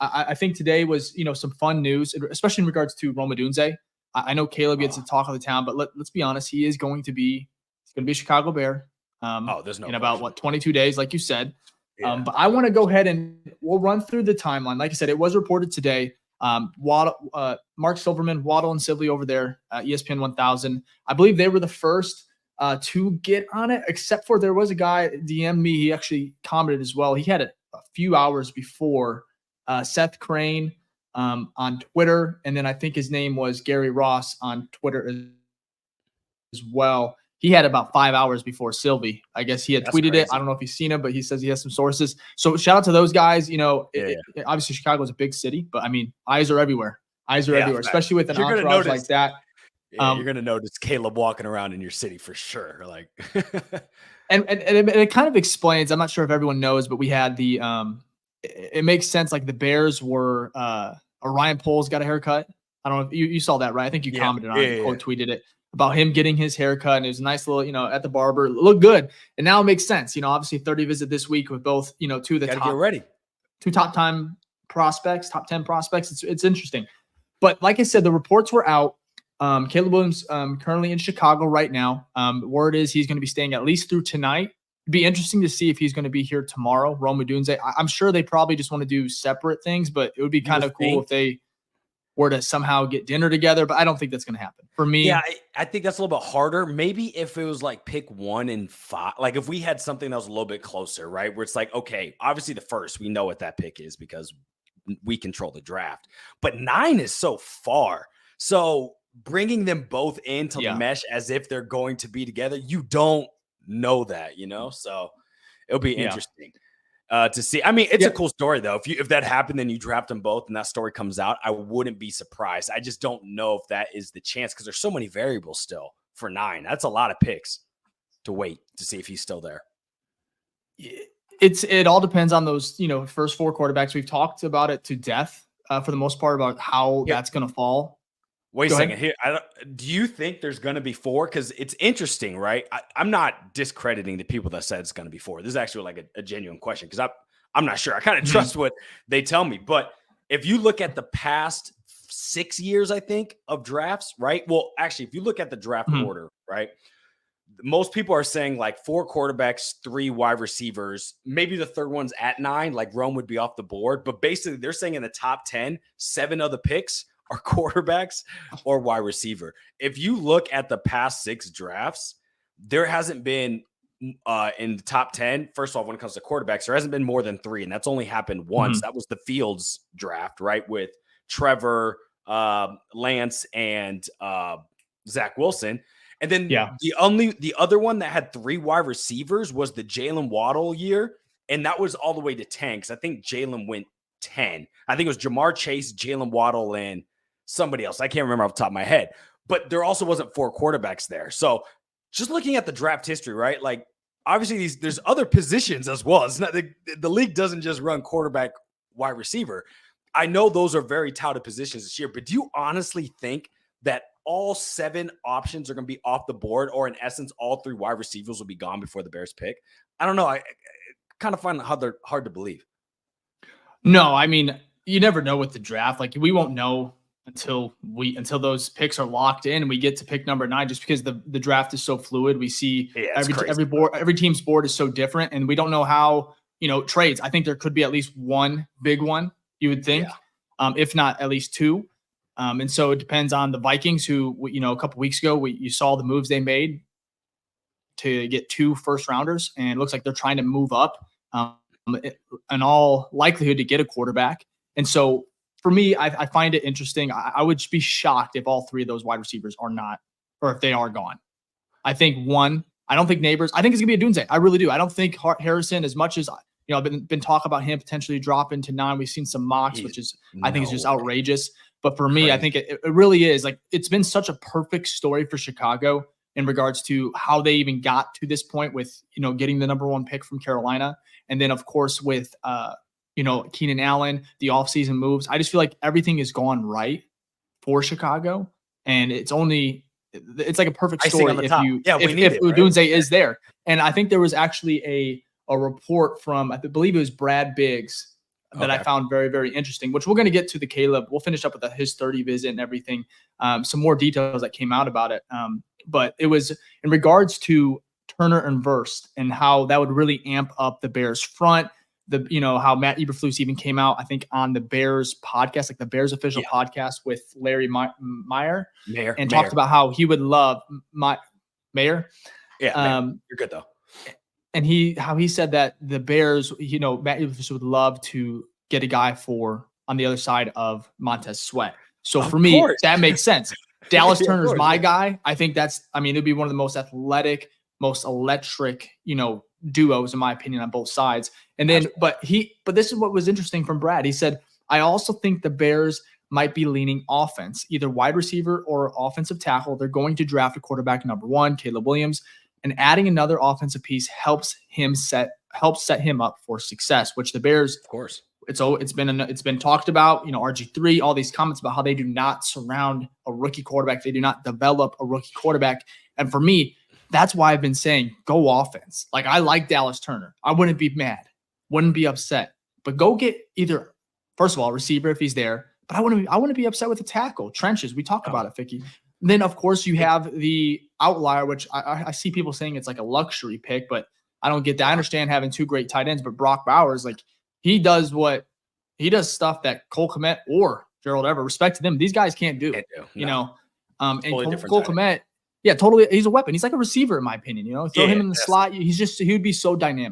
I think today was, some fun news, especially in regards to Roma Dunze. I know Caleb gets to talk of the town, but let's be honest, he's going to be a Chicago Bear. There's no in about 22 days, like you said. Yeah. But I want to go ahead and we'll run through the timeline. Like I said, it was reported today. Mark Silverman, Waddle, and Sibley over there, ESPN 1000. I believe they were the first to get on it, except for there was a guy DM'd me. He actually commented as well. He had it a few hours before Seth Crane on Twitter, and then I think his name was Gary Ross on Twitter as well. He had about 5 hours before Sylvie. I guess he had tweeted it. I don't know if he's seen it, but he says he has some sources. So shout out to those guys. Obviously Chicago is a big city, but I mean, eyes are everywhere. Eyes are everywhere, especially with an entourage like that. Yeah, you're gonna notice Caleb walking around in your city for sure. Like, and it kind of explains. I'm not sure if everyone knows, but we had the. It makes sense. Like the Bears were. Ryan Poles got a haircut. I don't know if you saw that, right? I think you commented on it, quote tweeted it about him getting his haircut, and it was a nice little, at the barber. It looked good, and now it makes sense. Obviously 30 visit this week with both, two of the two top 10 prospects. It's interesting, but like I said, the reports were out. Caleb Williams currently in Chicago right now. Word is he's going to be staying at least through tonight. It'd be interesting to see if he's going to be here tomorrow. Roma Dunze. I'm sure they probably just want to do separate things, but it would be kind of cool if they were to somehow get dinner together, but I don't think that's going to happen. For me, yeah, I think that's a little bit harder. Maybe if it was like pick 1 and 5, like if we had something that was a little bit closer, right? Where it's like, okay, obviously the first, we know what that pick is because we control the draft, but 9 is so far. So bringing them both into the mesh as if they're going to be together, you don't know that, so it'll be interesting. To see. I mean, it's a cool story though. If that happened, then you draft them both and that story comes out, I wouldn't be surprised. I just don't know if that is the chance because there's so many variables still for 9. That's a lot of picks to wait to see if he's still there. It all depends on those, first 4 quarterbacks. We've talked about it to death for the most part about how that's going to fall. Wait a second here. Do you think there's going to be 4? Because it's interesting, right? I'm not discrediting the people that said it's going to be 4. This is actually like a genuine question because I'm not sure. I kind of trust what they tell me. But if you look at the past 6 years, I think, of drafts, right? Well, actually, if you look at the draft order, right? Most people are saying like 4 quarterbacks, 3 wide receivers. Maybe the third one's at 9, like Rome would be off the board. But basically, they're saying in the top 10, 7 of the picks are quarterbacks or wide receiver. If you look at the past 6 drafts, there hasn't been in the top 10. First of all, when it comes to quarterbacks, there hasn't been more than 3, and that's only happened once. That was the Fields draft, right? With Trevor, Lance, and Zach Wilson. And then the other one that had 3 wide receivers was the Jalen Waddle year, and that was all the way to 10 because I think Jalen went 10. I think it was Jamar Chase, Jalen Waddle, and somebody else. I can't remember off the top of my head, but there also wasn't 4 quarterbacks there. So just looking at the draft history, right? Like obviously there's other positions as well. It's not the league doesn't just run quarterback, wide receiver. I know those are very touted positions this year, but do you honestly think that all 7 options are going to be off the board, or in essence, all 3 wide receivers will be gone before the Bears pick? I don't know. I kind of find it hard to believe. No, I mean, you never know with the draft. Like we won't know until those picks are locked in and we get to pick number 9, just because the draft is so fluid. We see every team's board is so different, and we don't know how, trades. I think there could be at least one big one, you would think, if not at least 2. And so it depends on the Vikings, who, a couple weeks ago, you saw the moves they made to get 2 first rounders, and it looks like they're trying to move up in all likelihood to get a quarterback. And so for me, I find it interesting. I would be shocked if all 3 of those wide receivers are not, or if they are gone. I think I don't think Neighbors. I think it's gonna be a Dunze. I really do. I don't think Harrison, as much as been talk about him potentially dropping to 9. We've seen some mocks, which is I think is just outrageous. But for me, I think it really is. Like it's been such a perfect story for Chicago in regards to how they even got to this point with getting the number 1 pick from Carolina, and then of course with Keenan Allen, the offseason moves. I just feel like everything has gone right for Chicago, and it's like a perfect story if Odunze is there. And I think there was actually a report from, I believe it was Brad Biggs, that I found very, very interesting, which we're going to get to the Caleb. We'll finish up with his 30 visit and everything. Some more details that came out about it. But it was in regards to Turner and Verst and how that would really amp up the Bears front. How Matt Eberflus even came out, I think, on the Bears podcast, like the Bears official podcast with Larry Meyer, talked about how he would love Mayer. Yeah, you're good though. And how he said that the Bears, Matt Eberflus would love to get a guy on the other side of Montez Sweat. So for me, that makes sense. Dallas Turner's my guy. I think it'd be one of the most athletic, most electric, duos in my opinion on both sides. And then, but this is what was interesting from Brad. He said, I also think the Bears might be leaning offense, either wide receiver or offensive tackle. They're going to draft a quarterback number 1, Caleb Williams, and adding another offensive piece helps set him up for success, which the Bears, of course, it's been talked about, RG3, all these comments about how they do not surround a rookie quarterback. They do not develop a rookie quarterback. And for me, that's why I've been saying go offense. Like, I like Dallas Turner. I wouldn't be mad, wouldn't be upset, but go get either, first of all, a receiver if he's there, but I wouldn't be upset with the tackle. Trenches, we talk about it, Ficky. Then, of course, you have the outlier, which I see people saying it's like a luxury pick, but I don't get that. I understand having 2 great tight ends, but Brock Bowers, like, he does stuff that Cole Kmet or Gerald Everett, respect to them, these guys can't do. And Cole Kmet, totally, he's a weapon. He's like a receiver in my opinion. Throw him in the slot. He would be so dynamic.